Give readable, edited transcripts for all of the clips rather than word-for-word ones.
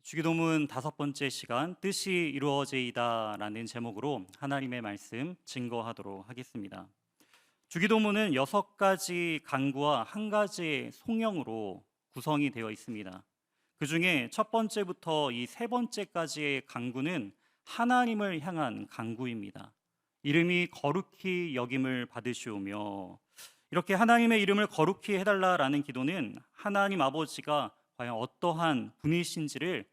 주기도문 5번째 시간 뜻이 이루어지이다라는 제목으로 하나님의 말씀 증거하도록 하겠습니다. 주기도문은 6가지 강구와 한 가지의 송영으로 구성이 되어 있습니다. 그 중에 첫 번째부터 이 세 번째까지의 강구는 하나님을 향한 강구입니다. 이름이 거룩히 여김을 받으시오며, 이렇게 하나님의 이름을 거룩히 해달라라는 기도는 하나님 아버지가 과연 어떠한 분이신지를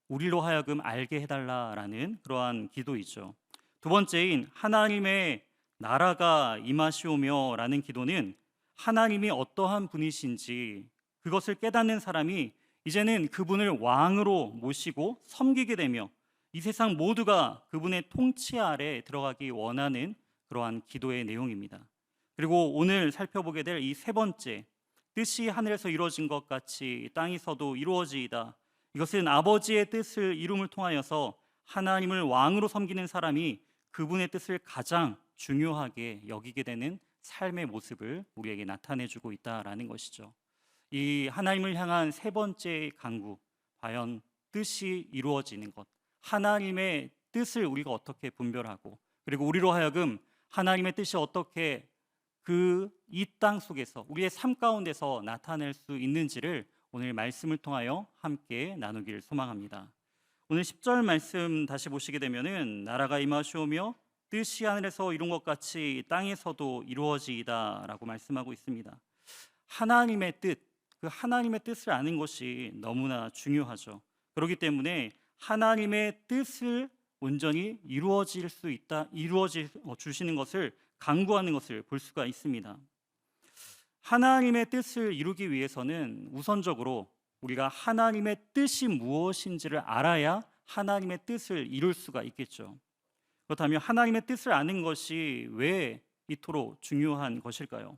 우리로 하여금 알게 해달라라는 그러한 기도이죠. 두 번째인 하나님의 나라가 임하시오며라는 기도는 하나님이 어떠한 분이신지 그것을 깨닫는 사람이 이제는 그분을 왕으로 모시고 섬기게 되며 이 세상 모두가 그분의 통치 아래 들어가기 원하는 그러한 기도의 내용입니다. 그리고 오늘 살펴보게 될 이 세 번째, 뜻이 하늘에서 이루어진 것 같이 땅에서도 이루어지이다. 이것은 아버지의 뜻을 이룸을 통하여서 하나님을 왕으로 섬기는 사람이 그분의 뜻을 가장 중요하게 여기게 되는 삶의 모습을 우리에게 나타내주고 있다라는 것이죠. 이 하나님을 향한 세 번째 강구, 과연 뜻이 이루어지는 것, 하나님의 뜻을 우리가 어떻게 분별하고, 그리고 우리로 하여금 하나님의 뜻이 어떻게 이 땅 속에서 우리의 삶 가운데서 나타낼 수 있는지를 오늘 말씀을 통하여 함께 나누길 소망합니다. 오늘 10절 말씀 다시 보시게 되면은 나라가 임하시오며 뜻이 하늘에서 이룬 것 같이 땅에서도 이루어지이다라고 말씀하고 있습니다. 하나님의 뜻, 그 하나님의 뜻을 아는 것이 너무나 중요하죠. 그렇기 때문에 하나님의 뜻을 온전히 이루어질 수 있다, 주시는 것을 강구하는 것을 볼 수가 있습니다. 하나님의 뜻을 이루기 위해서는 우선적으로 우리가 하나님의 뜻이 무엇인지를 알아야 하나님의 뜻을 이룰 수가 있겠죠. 그렇다면 하나님의 뜻을 아는 것이 왜 이토록 중요한 것일까요?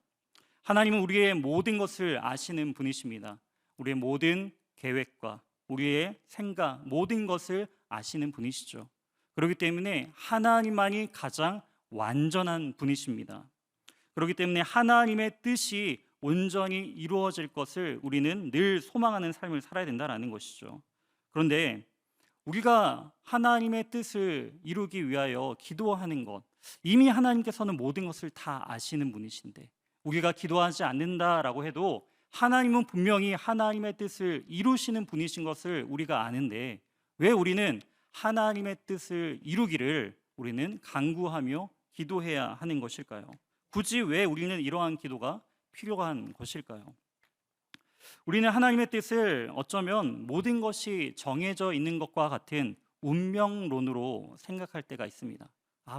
하나님은 우리의 모든 것을 아시는 분이십니다. 우리의 모든 계획과 우리의 생각, 모든 것을 아시는 분이시죠. 그렇기 때문에 하나님만이 가장 완전한 분이십니다. 그렇기 때문에 하나님의 뜻이 온전히 이루어질 것을 우리는 늘 소망하는 삶을 살아야 된다는 것이죠. 그런데 우리가 하나님의 뜻을 이루기 위하여 기도하는 것, 이미 하나님께서는 모든 것을 다 아시는 분이신데 우리가 기도하지 않는다라고 해도 하나님은 분명히 하나님의 뜻을 이루시는 분이신 것을 우리가 아는데 왜 우리는 하나님의 뜻을 이루기를 우리는 간구하며 기도해야 하는 것일까요? 굳이 왜 우리는 이러한 기도가 필요한 것일까요? 우리는 하나님의 뜻을 어쩌면 모든 것이 정해져 있는 것과 같은 운명론으로 생각할 때가 있습니다.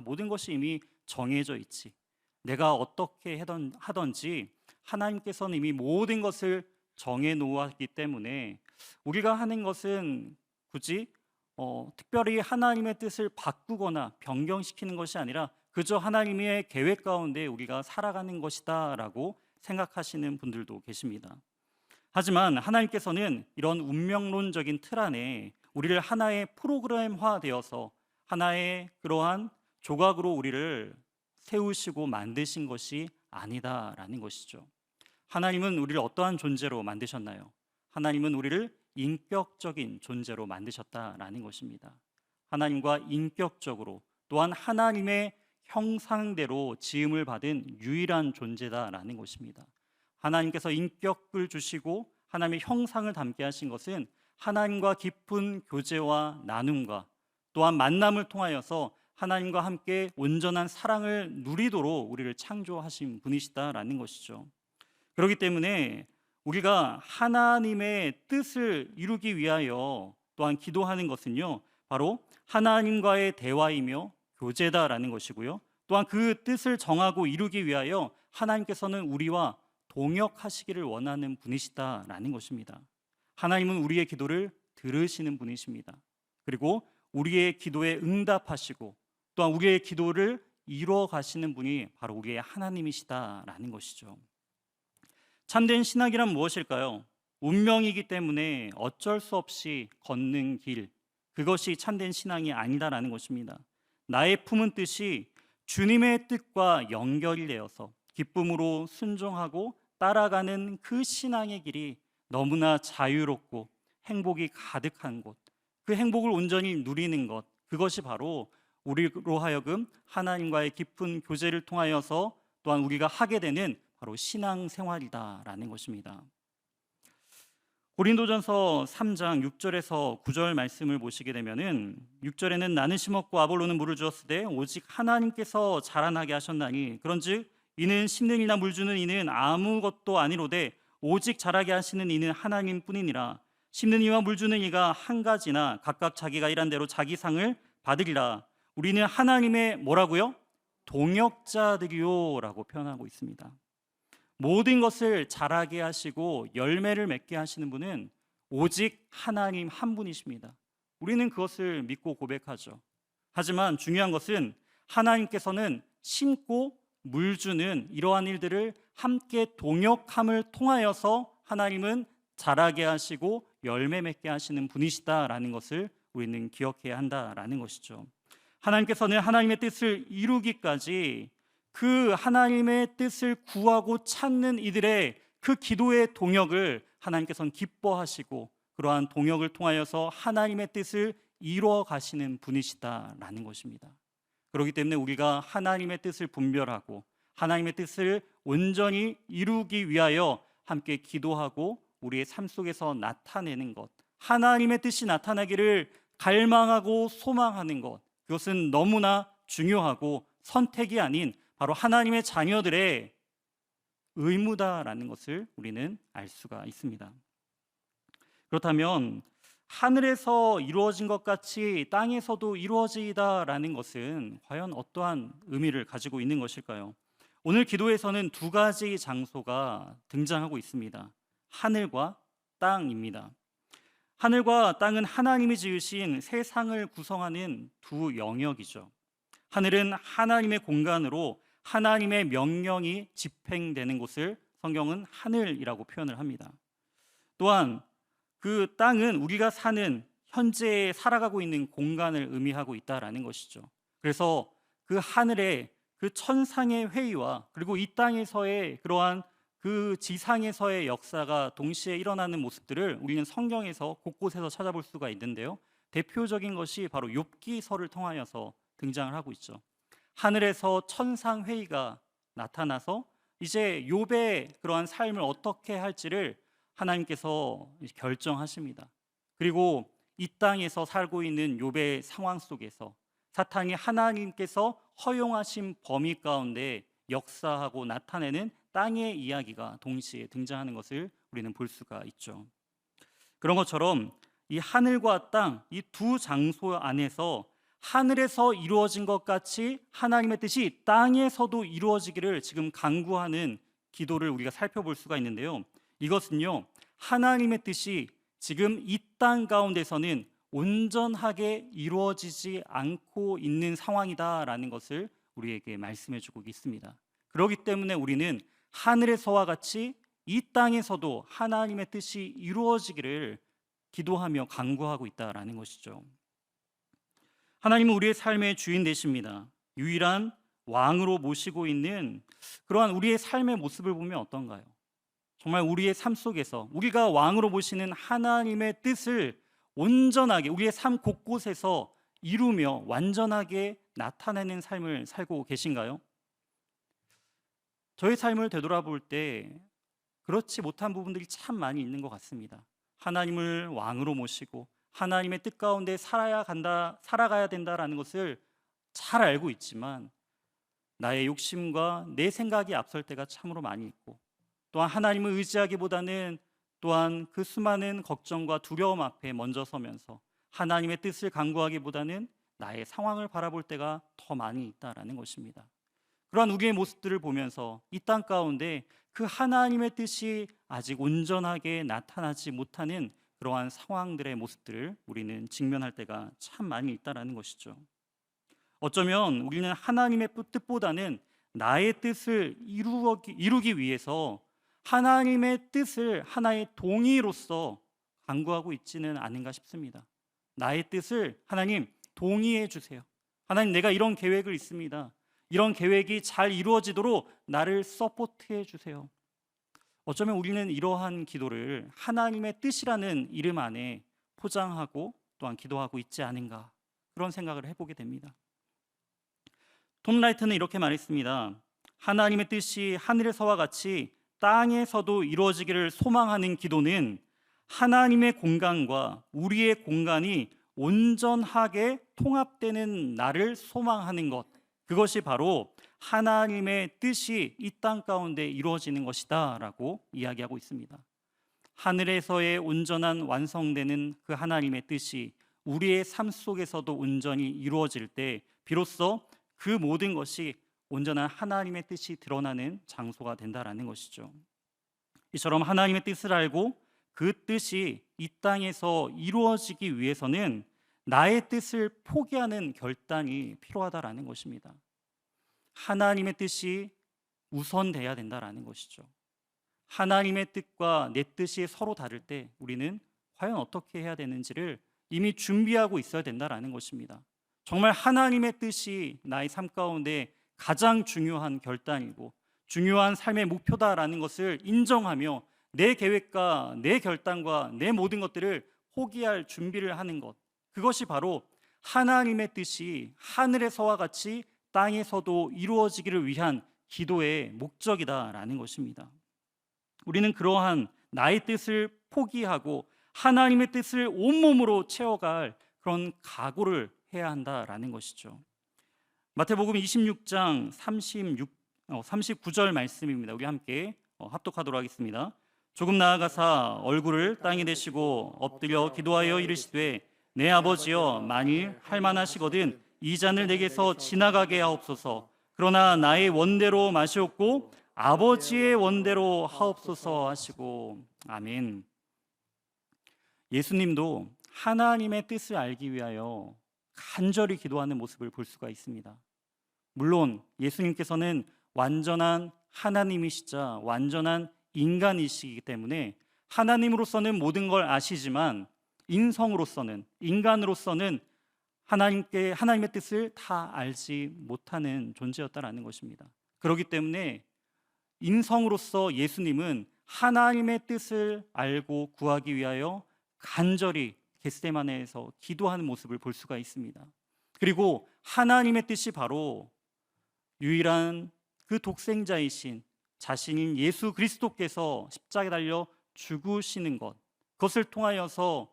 모든 것이 이미 정해져 있지. 내가 어떻게 하든지 하나님께서는 이미 모든 것을 정해 놓았기 때문에 우리가 하는 것은 굳이 특별히 하나님의 뜻을 바꾸거나 변경시키는 것이 아니라 그저 하나님의 계획 가운데 우리가 살아가는 것이다 라고 생각하시는 분들도 계십니다. 하지만 하나님께서는 이런 운명론적인 틀 안에 우리를 하나의 프로그램화 되어서 하나의 그러한 조각으로 우리를 세우시고 만드신 것이 아니다라는 것이죠. 하나님은 우리를 어떠한 존재로 만드셨나요? 하나님은 우리를 인격적인 존재로 만드셨다라는 것입니다. 하나님과 인격적으로 또한 하나님의 형상대로 지음을 받은 유일한 존재다라는 것입니다. 하나님께서 인격을 주시고 하나님의 형상을 담게 하신 것은 하나님과 깊은 교제와 나눔과 또한 만남을 통하여서 하나님과 함께 온전한 사랑을 누리도록 우리를 창조하신 분이시다라는 것이죠. 그렇기 때문에 우리가 하나님의 뜻을 이루기 위하여 또한 기도하는 것은요, 바로 하나님과의 대화이며 교제다라는 것이고요. 또한 그 뜻을 정하고 이루기 위하여 하나님께서는 우리와 동역하시기를 원하는 분이시다라는 것입니다. 하나님은 우리의 기도를 들으시는 분이십니다. 그리고 우리의 기도에 응답하시고 또한 우리의 기도를 이루어 가시는 분이 바로 우리의 하나님이시다라는 것이죠. 참된 신학이란 무엇일까요? 운명이기 때문에 어쩔 수 없이 걷는 길, 그것이 참된 신앙이 아니다라는 것입니다. 나의 품은 뜻이 주님의 뜻과 연결이 되어서 기쁨으로 순종하고 따라가는 그 신앙의 길이 너무나 자유롭고 행복이 가득한 곳, 그 행복을 온전히 누리는 것, 그것이 바로 우리로 하여금 하나님과의 깊은 교제를 통하여서 또한 우리가 하게 되는 바로 신앙생활이다라는 것입니다. 고린도전서 3장 6절에서 9절 말씀을 보시게 되면은 6절에는 나는 심었고 아볼로는 물을 주었으되 오직 하나님께서 자라나게 하셨나니 그런즉 이는 심는 이나 물 주는 이는 아무것도 아니로되 오직 자라게 하시는 이는 하나님뿐이니라. 심는 이와 물 주는 이가 한 가지나 각각 자기가 일한 대로 자기 상을 받으리라. 우리는 하나님의 뭐라고요? 동역자들이요라고 표현하고 있습니다. 모든 것을 자라게 하시고 열매를 맺게 하시는 분은 오직 하나님 한 분이십니다. 우리는 그것을 믿고 고백하죠. 하지만 중요한 것은 하나님께서는 심고 물 주는 이러한 일들을 함께 동역함을 통하여서 하나님은 자라게 하시고 열매 맺게 하시는 분이시다라는 것을 우리는 기억해야 한다라는 것이죠. 하나님께서는 하나님의 뜻을 이루기까지 그 하나님의 뜻을 구하고 찾는 이들의 그 기도의 동역을 하나님께서는 기뻐하시고 그러한 동역을 통하여서 하나님의 뜻을 이루어 가시는 분이시다라는 것입니다. 그렇기 때문에 우리가 하나님의 뜻을 분별하고 하나님의 뜻을 온전히 이루기 위하여 함께 기도하고 우리의 삶 속에서 나타내는 것, 하나님의 뜻이 나타나기를 갈망하고 소망하는 것, 그것은 너무나 중요하고 선택이 아닌 바로 하나님의 자녀들의 의무다라는 것을 우리는 알 수가 있습니다. 그렇다면 하늘에서 이루어진 것 같이 땅에서도 이루어지다라는 것은 과연 어떠한 의미를 가지고 있는 것일까요? 오늘 기도에서는 두 가지 장소가 등장하고 있습니다. 하늘과 땅입니다. 하늘과 땅은 하나님이 지으신 세상을 구성하는 두 영역이죠. 하늘은 하나님의 공간으로 하나님의 명령이 집행되는 곳을 성경은 하늘이라고 표현을 합니다. 또한 그 땅은 우리가 사는 현재 살아가고 있는 공간을 의미하고 있다라는 것이죠. 그래서 그 하늘의 그 천상의 회의와 그리고 이 땅에서의 그러한 그 지상에서의 역사가 동시에 일어나는 모습들을 우리는 성경에서 곳곳에서 찾아볼 수가 있는데요. 대표적인 것이 바로 욥기서를 통하여서 등장을 하고 있죠. 하늘에서 천상 회의가 나타나서 이제 욥의 그러한 삶을 어떻게 할지를 하나님께서 결정하십니다. 그리고 이 땅에서 살고 있는 욥의 상황 속에서 사탄이 하나님께서 허용하신 범위 가운데 역사하고 나타내는 땅의 이야기가 동시에 등장하는 것을 우리는 볼 수가 있죠. 그런 것처럼 이 하늘과 땅, 이 두 장소 안에서 하늘에서 이루어진 것 같이 하나님의 뜻이 땅에서도 이루어지기를 지금 간구하는 기도를 우리가 살펴볼 수가 있는데요. 이것은요, 하나님의 뜻이 지금 이 땅 가운데서는 온전하게 이루어지지 않고 있는 상황이다라는 것을 우리에게 말씀해주고 있습니다. 그렇기 때문에 우리는 하늘에서와 같이 이 땅에서도 하나님의 뜻이 이루어지기를 기도하며 간구하고 있다라는 것이죠. 하나님은 우리의 삶의 주인 되십니다. 유일한 왕으로 모시고 있는 그러한 우리의 삶의 모습을 보면 어떤가요? 정말 우리의 삶 속에서 우리가 왕으로 모시는 하나님의 뜻을 온전하게 우리의 삶 곳곳에서 이루며 완전하게 나타내는 삶을 살고 계신가요? 저의 삶을 되돌아볼 때 그렇지 못한 부분들이 참 많이 있는 것 같습니다. 하나님을 왕으로 모시고 하나님의 뜻 가운데 살아가야 된다라는 것을 잘 알고 있지만 나의 욕심과 내 생각이 앞설 때가 참으로 많이 있고 또한 하나님을 의지하기보다는 또한 그 수많은 걱정과 두려움 앞에 먼저 서면서 하나님의 뜻을 간구하기보다는 나의 상황을 바라볼 때가 더 많이 있다라는 것입니다. 그러한 우리의 모습들을 보면서 이 땅 가운데 그 하나님의 뜻이 아직 온전하게 나타나지 못하는 그러한 상황들의 모습들을 우리는 직면할 때가 참 많이 있다라는 것이죠. 어쩌면 우리는 하나님의 뜻보다는 나의 뜻을 이루기 위해서 하나님의 뜻을 하나의 동의로서 간구하고 있지는 않은가 싶습니다. 나의 뜻을 하나님 동의해 주세요. 하나님 내가 이런 계획을 있습니다. 이런 계획이 잘 이루어지도록 나를 서포트해 주세요. 어쩌면 우리는 이러한 기도를 하나님의 뜻이라는 이름 안에 포장하고 또한 기도하고 있지 않은가, 그런 생각을 해보게 됩니다. 톰 라이트는 이렇게 말했습니다. 하나님의 뜻이 하늘에서와 같이 땅에서도 이루어지기를 소망하는 기도는 하나님의 공간과 우리의 공간이 온전하게 통합되는 날을 소망하는 것, 그것이 바로 하나님의 뜻이 이 땅 가운데 이루어지는 것이다 라고 이야기하고 있습니다. 하늘에서의 온전한 완성되는 그 하나님의 뜻이 우리의 삶 속에서도 온전히 이루어질 때 비로소 그 모든 것이 온전한 하나님의 뜻이 드러나는 장소가 된다라는 것이죠. 이처럼 하나님의 뜻을 알고 그 뜻이 이 땅에서 이루어지기 위해서는 나의 뜻을 포기하는 결단이 필요하다라는 것입니다. 하나님의 뜻이 우선돼야 된다라는 것이죠. 하나님의 뜻과 내 뜻이 서로 다를 때 우리는 과연 어떻게 해야 되는지를 이미 준비하고 있어야 된다라는 것입니다. 정말 하나님의 뜻이 나의 삶 가운데 가장 중요한 결단이고 중요한 삶의 목표다라는 것을 인정하며 내 계획과 내 결단과 내 모든 것들을 포기할 준비를 하는 것, 그것이 바로 하나님의 뜻이 하늘에서와 같이 땅에서도 이루어지기를 위한 기도의 목적이다라는 것입니다. 우리는 그러한 나의 뜻을 포기하고 하나님의 뜻을 온몸으로 채워갈 그런 각오를 해야 한다라는 것이죠. 마태복음 26장 39절 말씀입니다. 우리 함께 합독하도록 하겠습니다. 조금 나아가사 얼굴을 땅에 대시고 엎드려 기도하여 이르시되 내 아버지여, 만일 할 만하시거든 이 잔을 내게서 지나가게 하옵소서. 그러나 나의 원대로 마시옵고 아버지의 원대로 하옵소서 하시고. 아멘. 예수님도 하나님의 뜻을 알기 위하여 간절히 기도하는 모습을 볼 수가 있습니다. 물론 예수님께서는 완전한 하나님이시자 완전한 인간이시기 때문에 하나님으로서는 모든 걸 아시지만 인성으로서는, 인간으로서는 하나님의 뜻을 다 알지 못하는 존재였다라는 것입니다. 그렇기 때문에 인성으로서 예수님은 하나님의 뜻을 알고 구하기 위하여 간절히 겟세마네에서 기도하는 모습을 볼 수가 있습니다. 그리고 하나님의 뜻이 바로 유일한 그 독생자이신 자신인 예수 그리스도께서 십자가에 달려 죽으시는 것, 그것을 통하여서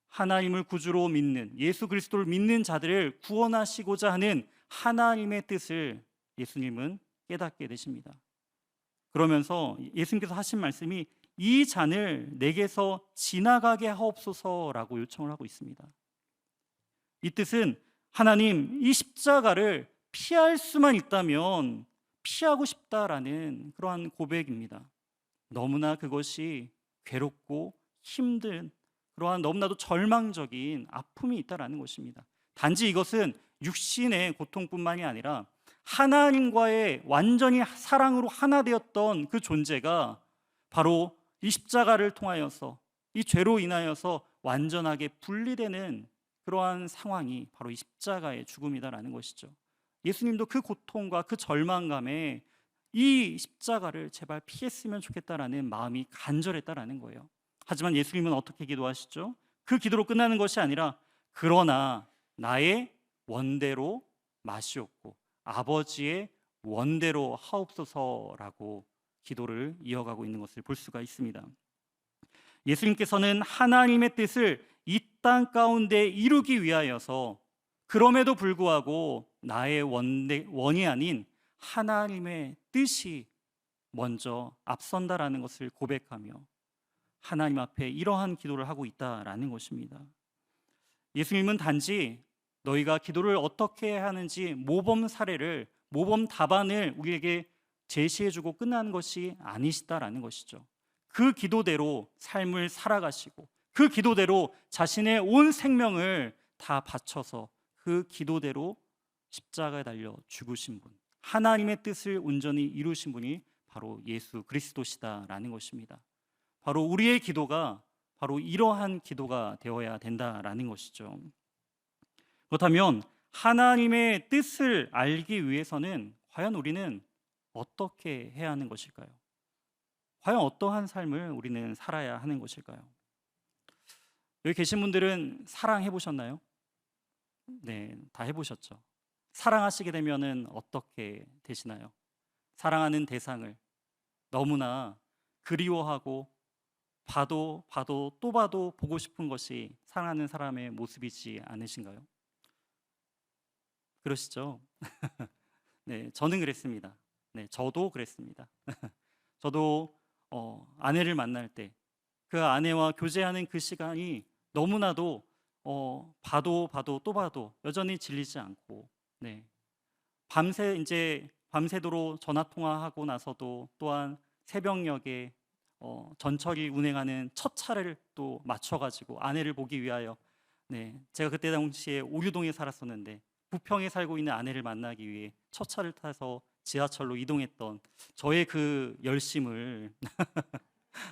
하나님을 구주로 믿는, 예수 그리스도를 믿는 자들을 구원하시고자 하는 하나님의 뜻을 예수님은 깨닫게 되십니다. 그러면서 예수님께서 하신 말씀이 이 잔을 내게서 지나가게 하옵소서라고 요청을 하고 있습니다. 이 뜻은 하나님, 이 십자가를 피할 수만 있다면 피하고 싶다라는 그러한 고백입니다. 너무나 그것이 괴롭고 힘든 그러한 너무나도 절망적인 아픔이 있다라는 것입니다. 단지 이것은 육신의 고통뿐만이 아니라 하나님과의 완전히 사랑으로 하나 되었던 그 존재가 바로 이 십자가를 통하여서 이 죄로 인하여서 완전하게 분리되는 그러한 상황이 바로 이 십자가의 죽음이다라는 것이죠. 예수님도 그 고통과 그 절망감에 이 십자가를 제발 피했으면 좋겠다라는 마음이 간절했다라는 거예요. 하지만 예수님은 어떻게 기도하시죠? 그 기도로 끝나는 것이 아니라 그러나 나의 원대로 마시옵고 아버지의 원대로 하옵소서라고 기도를 이어가고 있는 것을 볼 수가 있습니다. 예수님께서는 하나님의 뜻을 이 땅 가운데 이루기 위하여서 그럼에도 불구하고 나의 원이 아닌 하나님의 뜻이 먼저 앞선다라는 것을 고백하며 하나님 앞에 이러한 기도를 하고 있다라는 것입니다. 예수님은 단지 너희가 기도를 어떻게 해야 하는지 모범 사례를, 모범 답안을 우리에게 제시해주고 끝나는 것이 아니시다라는 것이죠. 그 기도대로 삶을 살아가시고 그 기도대로 자신의 온 생명을 다 바쳐서 그 기도대로 십자가에 달려 죽으신 분, 하나님의 뜻을 온전히 이루신 분이 바로 예수 그리스도시다라는 것입니다. 바로 우리의 기도가 바로 이러한 기도가 되어야 된다라는 것이죠. 그렇다면 하나님의 뜻을 알기 위해서는 과연 우리는 어떻게 해야 하는 것일까요? 과연 어떠한 삶을 우리는 살아야 하는 것일까요? 여기 계신 분들은 사랑해 보셨나요? 네, 다 해보셨죠. 사랑하시게 되면은 어떻게 되시나요? 사랑하는 대상을 너무나 그리워하고 봐도 또 봐도 보고 싶은 것이 사랑하는 사람의 모습이지 않으신가요? 그러시죠? 네, 저는 그랬습니다. 네, 저도 그랬습니다. 저도 아내를 만날 때 그 아내와 교제하는 그 시간이 너무나도 봐도 또 봐도 여전히 질리지 않고, 네, 밤새도록 전화 통화하고 나서도 또한 새벽녘에 전철이 운행하는 첫 차를 또 맞춰가지고 아내를 보기 위하여, 네, 제가 그때 당시에 오류동에 살았었는데 부평에 살고 있는 아내를 만나기 위해 첫 차를 타서 지하철로 이동했던 저의 그 열심을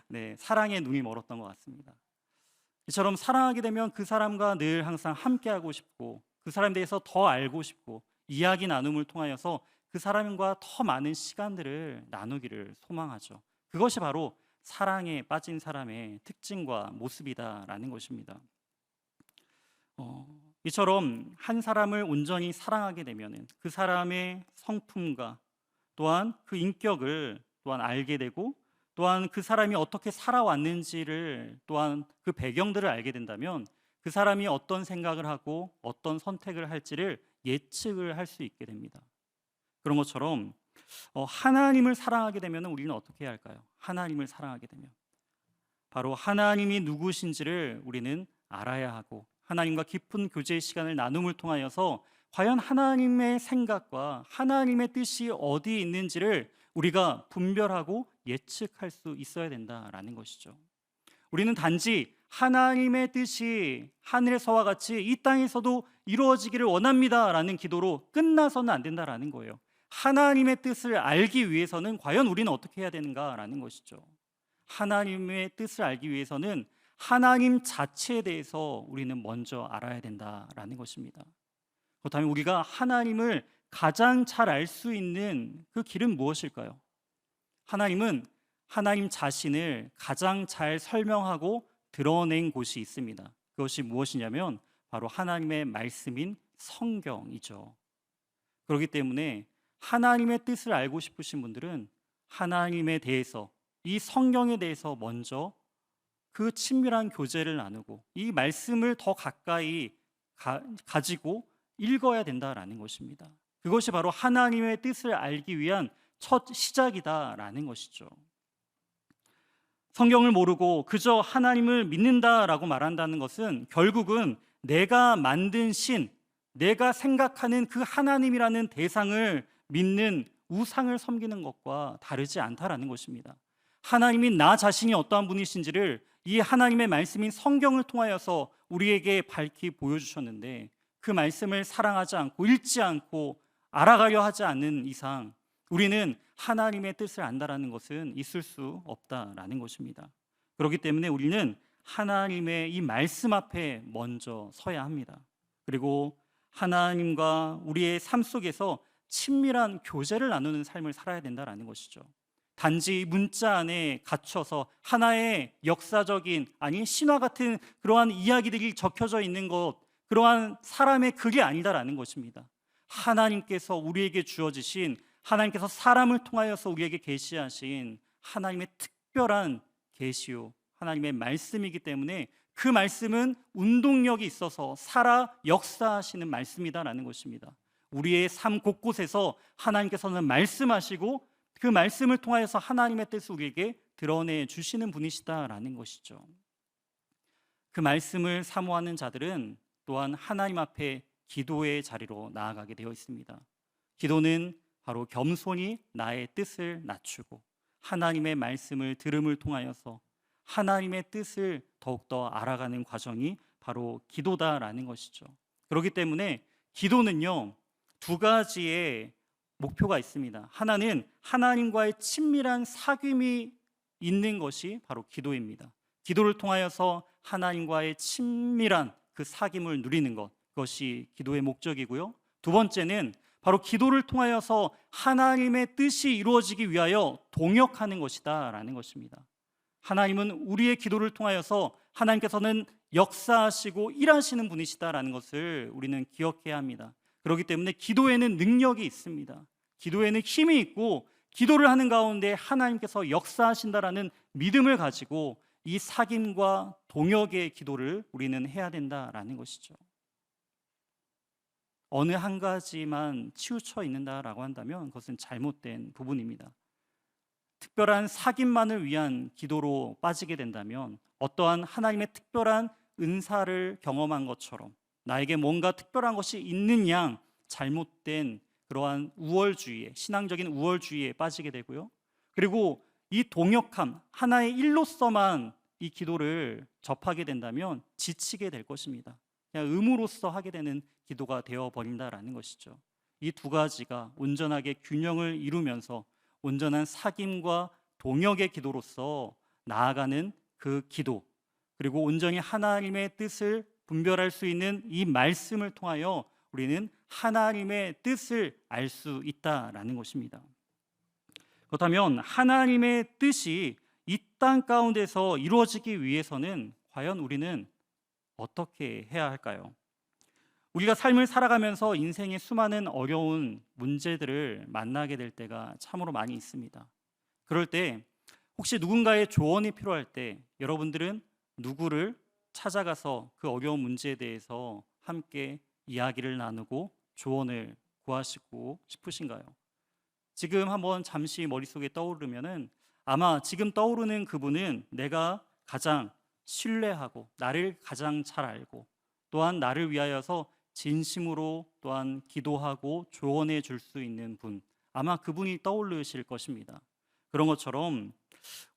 네, 사랑의 눈이 멀었던 것 같습니다. 이처럼 사랑하게 되면 그 사람과 늘 항상 함께하고 싶고 그 사람에 대해서 더 알고 싶고 이야기 나눔을 통하여서 그 사람과 더 많은 시간들을 나누기를 소망하죠. 그것이 바로 사랑에 빠진 사람의 특징과 모습이다라는 것입니다. 이처럼 한 사람을 온전히 사랑하게 되면 그 사람의 성품과 또한 그 인격을 또한 알게 되고 또한 그 사람이 어떻게 살아왔는지를 또한 그 배경들을 알게 된다면 그 사람이 어떤 생각을 하고 어떤 선택을 할지를 예측을 할 수 있게 됩니다. 그런 것처럼 하나님을 사랑하게 되면 우리는 어떻게 해야 할까요? 하나님을 사랑하게 되면 바로 하나님이 누구신지를 우리는 알아야 하고 하나님과 깊은 교제의 시간을 나눔을 통하여서 과연 하나님의 생각과 하나님의 뜻이 어디에 있는지를 우리가 분별하고 예측할 수 있어야 된다라는 것이죠. 우리는 단지 하나님의 뜻이 하늘에서와 같이 이 땅에서도 이루어지기를 원합니다라는 기도로 끝나서는 안 된다라는 거예요. 하나님의 뜻을 알기 위해서는 과연 우리는 어떻게 해야 되는가라는 것이죠. 하나님의 뜻을 알기 위해서는 하나님 자체에 대해서 우리는 먼저 알아야 된다라는 것입니다. 그렇다면 우리가 하나님을 가장 잘 알 수 있는 그 길은 무엇일까요? 하나님은 하나님 자신을 가장 잘 설명하고 드러낸 곳이 있습니다. 그것이 무엇이냐면 바로 하나님의 말씀인 성경이죠. 그렇기 때문에 하나님의 뜻을 알고 싶으신 분들은 하나님에 대해서 이 성경에 대해서 먼저 그 친밀한 교제를 나누고 이 말씀을 더 가까이 가지고 읽어야 된다라는 것입니다. 그것이 바로 하나님의 뜻을 알기 위한 첫 시작이다라는 것이죠. 성경을 모르고 그저 하나님을 믿는다라고 말한다는 것은 결국은 내가 만든 신, 내가 생각하는 그 하나님이라는 대상을 믿는 우상을 섬기는 것과 다르지 않다라는 것입니다. 하나님이 나 자신이 어떠한 분이신지를 이 하나님의 말씀인 성경을 통하여서 우리에게 밝히 보여주셨는데 그 말씀을 사랑하지 않고 읽지 않고 알아가려 하지 않는 이상 우리는 하나님의 뜻을 안다라는 것은 있을 수 없다라는 것입니다. 그렇기 때문에 우리는 하나님의 이 말씀 앞에 먼저 서야 합니다. 그리고 하나님과 우리의 삶 속에서 친밀한 교제를 나누는 삶을 살아야 된다라는 것이죠. 단지 문자 안에 갇혀서 하나의 역사적인 아니 신화 같은 그러한 이야기들이 적혀져 있는 것, 그러한 사람의 그게 아니다라는 것입니다. 하나님께서 우리에게 주어지신, 하나님께서 사람을 통하여서 우리에게 계시하신 하나님의 특별한 계시요 하나님의 말씀이기 때문에 그 말씀은 운동력이 있어서 살아 역사하시는 말씀이다라는 것입니다. 우리의 삶 곳곳에서 하나님께서는 말씀하시고 그 말씀을 통하여서 하나님의 뜻을 우리에게 드러내 주시는 분이시다라는 것이죠. 그 말씀을 사모하는 자들은 또한 하나님 앞에 기도의 자리로 나아가게 되어 있습니다. 기도는 바로 겸손히 나의 뜻을 낮추고 하나님의 말씀을 들음을 통하여서 하나님의 뜻을 더욱더 알아가는 과정이 바로 기도다라는 것이죠. 그렇기 때문에 기도는요, 두 가지의 목표가 있습니다. 하나는 하나님과의 친밀한 사귐이 있는 것이 바로 기도입니다. 기도를 통하여서 하나님과의 친밀한 그 사귐을 누리는 것, 그것이 기도의 목적이고요. 두 번째는 바로 기도를 통하여서 하나님의 뜻이 이루어지기 위하여 동역하는 것이다라는 것입니다. 하나님은 우리의 기도를 통하여서 하나님께서는 역사하시고 일하시는 분이시다라는 것을 우리는 기억해야 합니다. 그렇기 때문에 기도에는 능력이 있습니다. 기도에는 힘이 있고 기도를 하는 가운데 하나님께서 역사하신다라는 믿음을 가지고 이 사귐과 동역의 기도를 우리는 해야 된다라는 것이죠. 어느 한 가지만 치우쳐 있는다라고 한다면 그것은 잘못된 부분입니다. 특별한 사귐만을 위한 기도로 빠지게 된다면 어떠한 하나님의 특별한 은사를 경험한 것처럼 나에게 뭔가 특별한 것이 있는 양 잘못된 그러한 우월주의에, 신앙적인 우월주의에 빠지게 되고요. 그리고 이 동역함, 하나의 일로서만 이 기도를 접하게 된다면 지치게 될 것입니다. 그냥 의무로서 하게 되는 기도가 되어버린다라는 것이죠. 이 두 가지가 온전하게 균형을 이루면서 온전한 사귐과 동역의 기도로서 나아가는 그 기도, 그리고 온전히 하나님의 뜻을 분별할 수 있는 이 말씀을 통하여 우리는 하나님의 뜻을 알 수 있다라는 것입니다. 그렇다면 하나님의 뜻이 이 땅 가운데서 이루어지기 위해서는 과연 우리는 어떻게 해야 할까요? 우리가 삶을 살아가면서 인생의 수많은 어려운 문제들을 만나게 될 때가 참으로 많이 있습니다. 그럴 때 혹시 누군가의 조언이 필요할 때 여러분들은 누구를 찾아가서 그 어려운 문제에 대해서 함께 이야기를 나누고 조언을 구하시고 싶으신가요? 지금 한번 잠시 머릿속에 떠오르면은 아마 지금 떠오르는 그분은 내가 가장 신뢰하고 나를 가장 잘 알고 또한 나를 위하여서 진심으로 또한 기도하고 조언해 줄 수 있는 분, 아마 그분이 떠오르실 것입니다. 그런 것처럼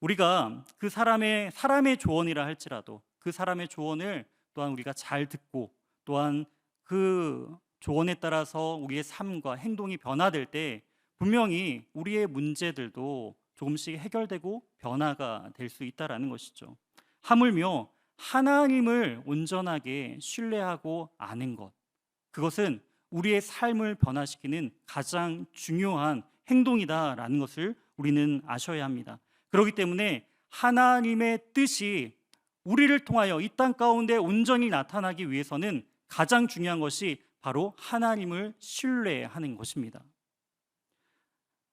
우리가 그 사람의 조언이라 할지라도 그 사람의 조언을 또한 우리가 잘 듣고 또한 그 조언에 따라서 우리의 삶과 행동이 변화될 때 분명히 우리의 문제들도 조금씩 해결되고 변화가 될 수 있다라는 것이죠. 하물며 하나님을 온전하게 신뢰하고 아는 것, 그것은 우리의 삶을 변화시키는 가장 중요한 행동이다라는 것을 우리는 아셔야 합니다. 그렇기 때문에 하나님의 뜻이 우리를 통하여 이 땅 가운데 온전히 나타나기 위해서는 가장 중요한 것이 바로 하나님을 신뢰하는 것입니다.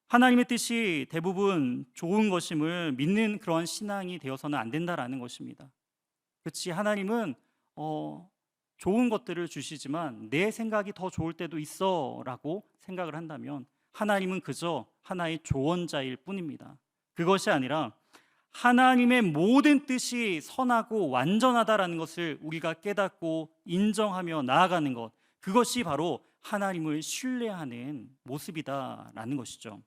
하나님의 뜻이 대부분 좋은 것임을 믿는 그러한 신앙이 되어서는 안 된다라는 것입니다. 그렇지, 하나님은 좋은 것들을 주시지만 내 생각이 더 좋을 때도 있어 라고 생각을 한다면 하나님은 그저 하나의 조언자일 뿐입니다. 그것이 아니라 하나님의 모든 뜻이 선하고 완전하다라는 것을 우리가 깨닫고 인정하며 나아가는 것, 그것이 바로 하나님을 신뢰하는 모습이다라는 것이죠.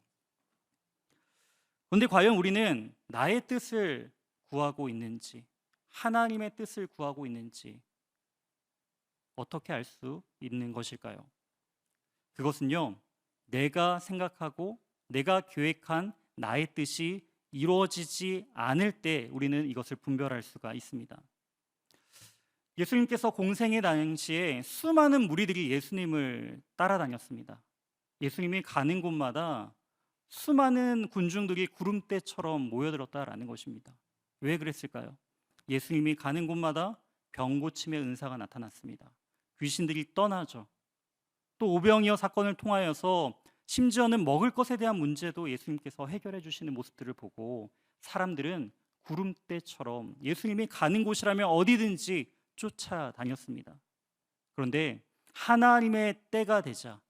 그런데 과연 우리는 나의 뜻을 구하고 있는지, 하나님의 뜻을 구하고 있는지 어떻게 알 수 있는 것일까요? 그것은요, 내가 생각하고 내가 계획한 나의 뜻이 이루어지지 않을 때 우리는 이것을 분별할 수가 있습니다. 예수님께서 공생의 당시에 수많은 무리들이 예수님을 따라다녔습니다. 예수님이 가는 곳마다 수많은 군중들이 구름대처럼 모여들었다라는 것입니다. 왜 그랬을까요? 예수님이 가는 곳마다 병 고침의 은사가 나타났습니다. 귀신들이 떠나죠. 또 오병이어 사건을 통하여서 심지어는 먹을 것에 대한 문제도 예수님께서 해결해 주시는 모습들을 보고 사람들은 구름대처럼 예수님이 가는 곳이라면 어디든지 쫓아다녔습니다. 그런데 하나님의 때가 되자,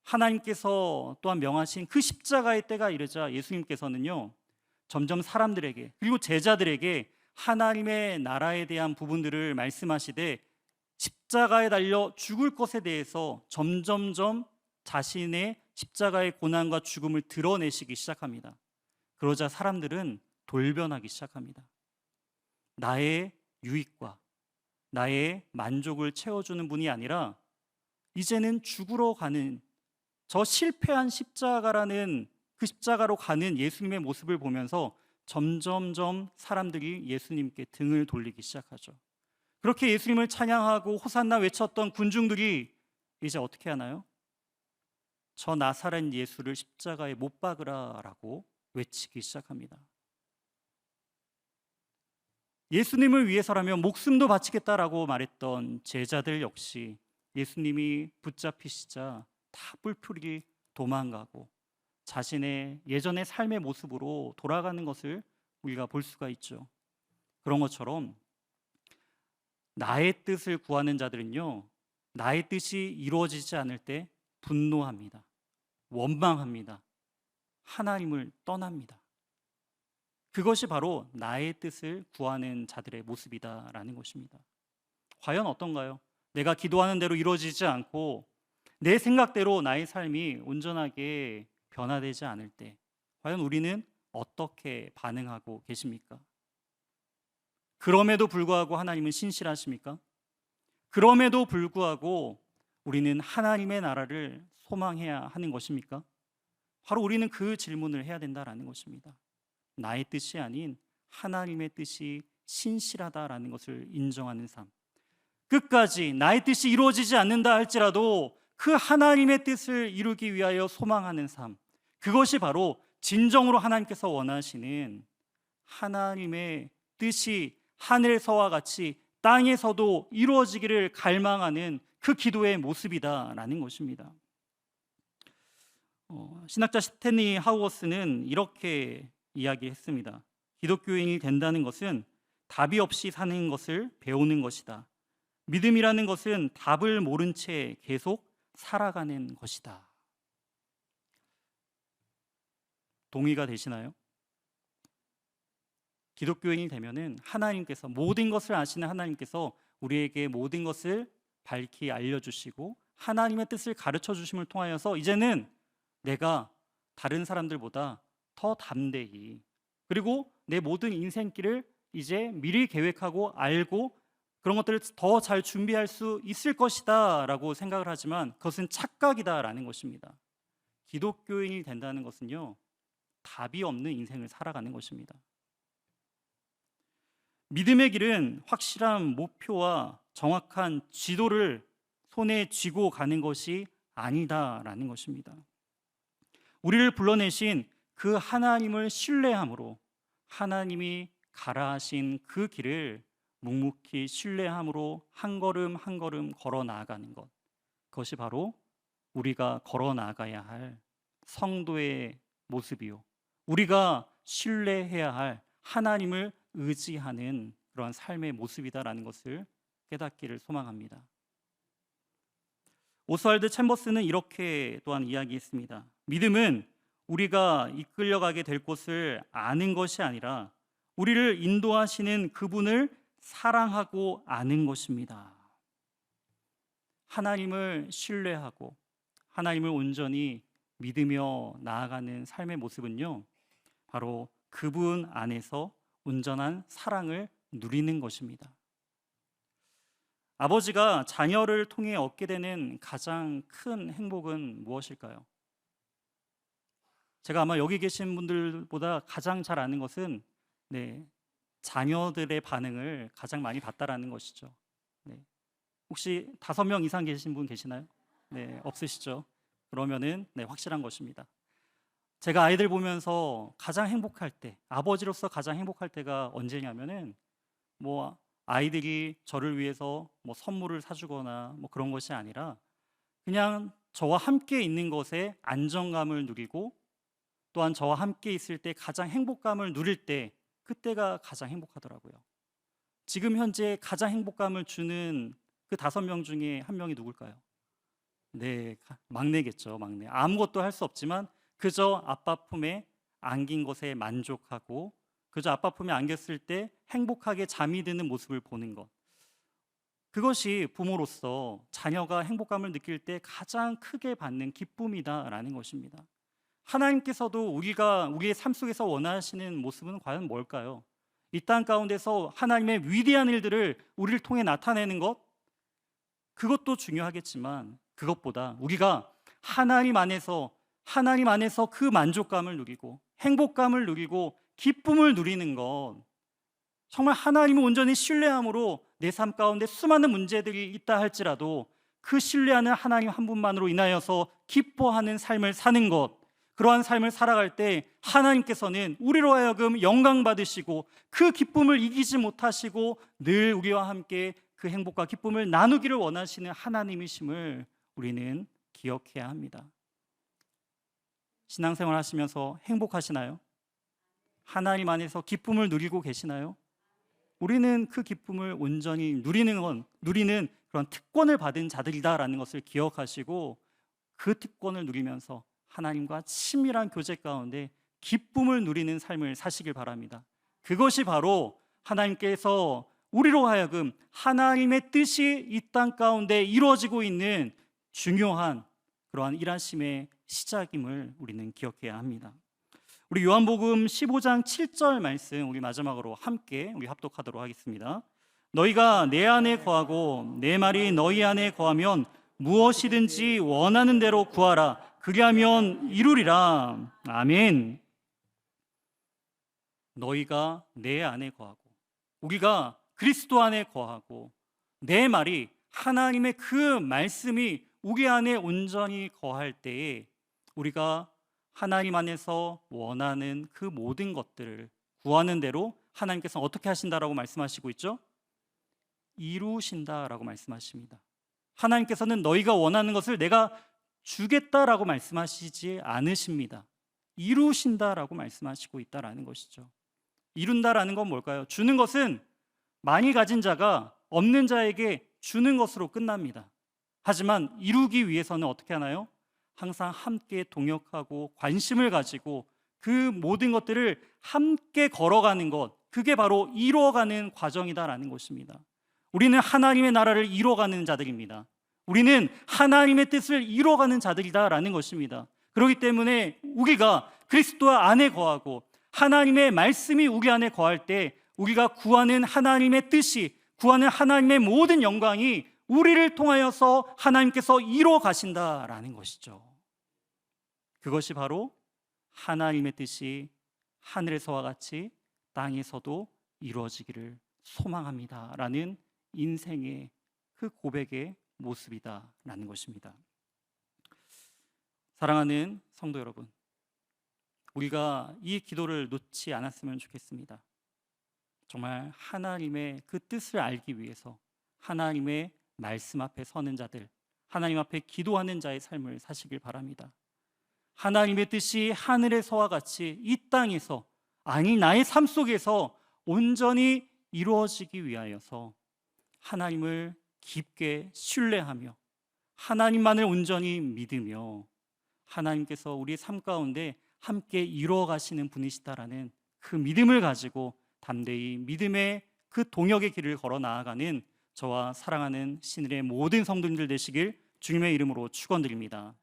하나님께서 또한 명하신 그 십자가의 때가 이르자 예수님께서는요, 점점 사람들에게 그리고 제자들에게 하나님의 나라에 대한 부분들을 말씀하시되 십자가에 달려 죽을 것에 대해서 점점점 자신의 십자가의 고난과 죽음을 드러내시기 시작합니다. 그러자 사람들은 돌변하기 시작합니다. 나의 유익과 나의 만족을 채워주는 분이 아니라 이제는 죽으러 가는 저 실패한 십자가라는 그 십자가로 가는 예수님의 모습을 보면서 점점점 사람들이 예수님께 등을 돌리기 시작하죠. 그렇게 예수님을 찬양하고 호산나 외쳤던 군중들이 이제 어떻게 하나요? 저 나사렛 예수를 십자가에 못 박으라라고 외치기 시작합니다. 예수님을 위해서라면 목숨도 바치겠다라고 말했던 제자들 역시 예수님이 붙잡히시자 다 뿔풀이 도망가고 자신의 예전의 삶의 모습으로 돌아가는 것을 우리가 볼 수가 있죠. 그런 것처럼 나의 뜻을 구하는 자들은요, 나의 뜻이 이루어지지 않을 때 분노합니다. 원망합니다. 하나님을 떠납니다. 그것이 바로 나의 뜻을 구하는 자들의 모습이다라는 것입니다. 과연 어떤가요? 내가 기도하는 대로 이루어지지 않고 내 생각대로 나의 삶이 온전하게 변화되지 않을 때 과연 우리는 어떻게 반응하고 계십니까? 그럼에도 불구하고 하나님은 신실하십니까? 그럼에도 불구하고 우리는 하나님의 나라를 소망해야 하는 것입니까? 바로 우리는 그 질문을 해야 된다라는 것입니다. 나의 뜻이 아닌 하나님의 뜻이 신실하다라는 것을 인정하는 삶. 끝까지 나의 뜻이 이루어지지 않는다 할지라도 그 하나님의 뜻을 이루기 위하여 소망하는 삶. 그것이 바로 진정으로 하나님께서 원하시는 하나님의 뜻이 하늘에서와 같이 땅에서도 이루어지기를 갈망하는 그 기도의 모습이다라는 것입니다. 신학자 스탠리 하우어스는 이렇게 이야기했습니다. 기독교인이 된다는 것은 답이 없이 사는 것을 배우는 것이다. 믿음이라는 것은 답을 모른 채 계속 살아가는 것이다. 동의가 되시나요? 기독교인이 되면은 하나님께서 모든 것을 아시는 하나님께서 우리에게 모든 것을 밝히 알려주시고 하나님의 뜻을 가르쳐 주심을 통하여서 이제는 내가 다른 사람들보다 더 담대히 그리고 내 모든 인생길을 이제 미리 계획하고 알고 그런 것들을 더 잘 준비할 수 있을 것이다 라고 생각을 하지만 그것은 착각이다라는 것입니다. 기독교인이 된다는 것은요, 답이 없는 인생을 살아가는 것입니다. 믿음의 길은 확실한 목표와 정확한 지도를 손에 쥐고 가는 것이 아니다라는 것입니다. 우리를 불러내신 그 하나님을 신뢰함으로 하나님이 가라 하신 그 길을 묵묵히 신뢰함으로 한 걸음 한 걸음 걸어 나아가는 것, 그것이 바로 우리가 걸어 나가야 할 성도의 모습이요, 우리가 신뢰해야 할 하나님을 의지하는 그러한 삶의 모습이다라는 것을 깨닫기를 소망합니다. 오스왈드 챔버스는 이렇게 또한 이야기했습니다. 믿음은 우리가 이끌려가게 될 곳을 아는 것이 아니라 우리를 인도하시는 그분을 사랑하고 아는 것입니다. 하나님을 신뢰하고 하나님을 온전히 믿으며 나아가는 삶의 모습은요, 바로 그분 안에서 온전한 사랑을 누리는 것입니다. 아버지가 자녀를 통해 얻게 되는 가장 큰 행복은 무엇일까요? 제가 아마 여기 계신 분들보다 가장 잘 아는 것은 자녀들의 반응을 가장 많이 봤다라는 것이죠. 혹시 5명 이상 계신 분 계시나요? 없으시죠? 그러면은 확실한 것입니다. 제가 아이들 보면서 가장 행복할 때, 아버지로서 가장 행복할 때가 언제냐면은 아이들이 저를 위해서 선물을 사주거나 그런 것이 아니라 그냥 저와 함께 있는 것에 안정감을 누리고 또한 저와 함께 있을 때 가장 행복감을 누릴 때, 그때가 가장 행복하더라고요. 지금 현재 가장 행복감을 주는 그 5명 중에 한 명이 누굴까요? 막내겠죠. 막내. 아무것도 할 수 없지만 그저 아빠 품에 안긴 것에 만족하고 그저 아빠 품에 안겼을 때 행복하게 잠이 드는 모습을 보는 것, 그것이 부모로서 자녀가 행복감을 느낄 때 가장 크게 받는 기쁨이다라는 것입니다. 하나님께서도 우리의 삶 속에서 원하시는 모습은 과연 뭘까요? 이 땅 가운데서 하나님의 위대한 일들을 우리를 통해 나타내는 것, 그것도 중요하겠지만 그것보다 우리가 하나님 안에서 그 만족감을 누리고 행복감을 누리고 기쁨을 누리는 것, 정말 하나님을 온전히 신뢰함으로 내 삶 가운데 수많은 문제들이 있다 할지라도 그 신뢰하는 하나님 한 분만으로 인하여서 기뻐하는 삶을 사는 것, 그러한 삶을 살아갈 때 하나님께서는 우리로 하여금 영광 받으시고 그 기쁨을 이기지 못하시고 늘 우리와 함께 그 행복과 기쁨을 나누기를 원하시는 하나님이심을 우리는 기억해야 합니다. 신앙생활 하시면서 행복하시나요? 하나님 안에서 기쁨을 누리고 계시나요? 우리는 그 기쁨을 온전히 누리는 그런 특권을 받은 자들이다라는 것을 기억하시고 그 특권을 누리면서 하나님과 친밀한 교제 가운데 기쁨을 누리는 삶을 사시길 바랍니다. 그것이 바로 하나님께서 우리로 하여금 하나님의 뜻이 이 땅 가운데 이루어지고 있는 중요한 그러한 일하심의 시작임을 우리는 기억해야 합니다. 우리 요한복음 15장 7절 말씀 우리 마지막으로 함께 우리 합독하도록 하겠습니다. 너희가 내 안에 거하고 내 말이 너희 안에 거하면 무엇이든지 원하는 대로 구하라. 그게 하면 이루리라. 아멘. 너희가 내 안에 거하고 우리가 그리스도 안에 거하고 내 말이 하나님의 그 말씀이 우리 안에 온전히 거할 때에 우리가 하나님 안에서 원하는 그 모든 것들을 구하는 대로 하나님께서 어떻게 하신다라고 말씀하시고 있죠? 이루신다라고 말씀하십니다. 하나님께서는 너희가 원하는 것을 내가 주겠다라고 말씀하시지 않으십니다. 이루신다라고 말씀하시고 있다라는 것이죠. 이룬다라는 건 뭘까요? 주는 것은 많이 가진 자가 없는 자에게 주는 것으로 끝납니다. 하지만 이루기 위해서는 어떻게 하나요? 항상 함께 동역하고 관심을 가지고 그 모든 것들을 함께 걸어가는 것, 그게 바로 이루어가는 과정이다라는 것입니다. 우리는 하나님의 나라를 이루어가는 자들입니다. 우리는 하나님의 뜻을 이루어가는 자들이다라는 것입니다. 그렇기 때문에 우리가 그리스도 안에 거하고 하나님의 말씀이 우리 안에 거할 때 우리가 구하는 하나님의 뜻이, 구하는 하나님의 모든 영광이 우리를 통하여서 하나님께서 이루어 가신다라는 것이죠. 그것이 바로 하나님의 뜻이 하늘에서와 같이 땅에서도 이루어지기를 소망합니다라는 인생의 그 고백의 모습이다라는 것입니다. 사랑하는 성도 여러분, 우리가 이 기도를 놓지 않았으면 좋겠습니다. 정말 하나님의 그 뜻을 알기 위해서 하나님의 말씀 앞에 서는 자들, 하나님 앞에 기도하는 자의 삶을 사시길 바랍니다. 하나님의 뜻이 하늘에서와 같이 이 땅에서, 아니 나의 삶 속에서 온전히 이루어지기 위하여서 하나님을 깊게 신뢰하며 하나님만을 온전히 믿으며 하나님께서 우리의 삶 가운데 함께 이루어 가시는 분이시다라는 그 믿음을 가지고 담대히 믿음의 그 동역의 길을 걸어 나아가는 저와 사랑하는 신일의 모든 성도님들 되시길 주님의 이름으로 축원드립니다.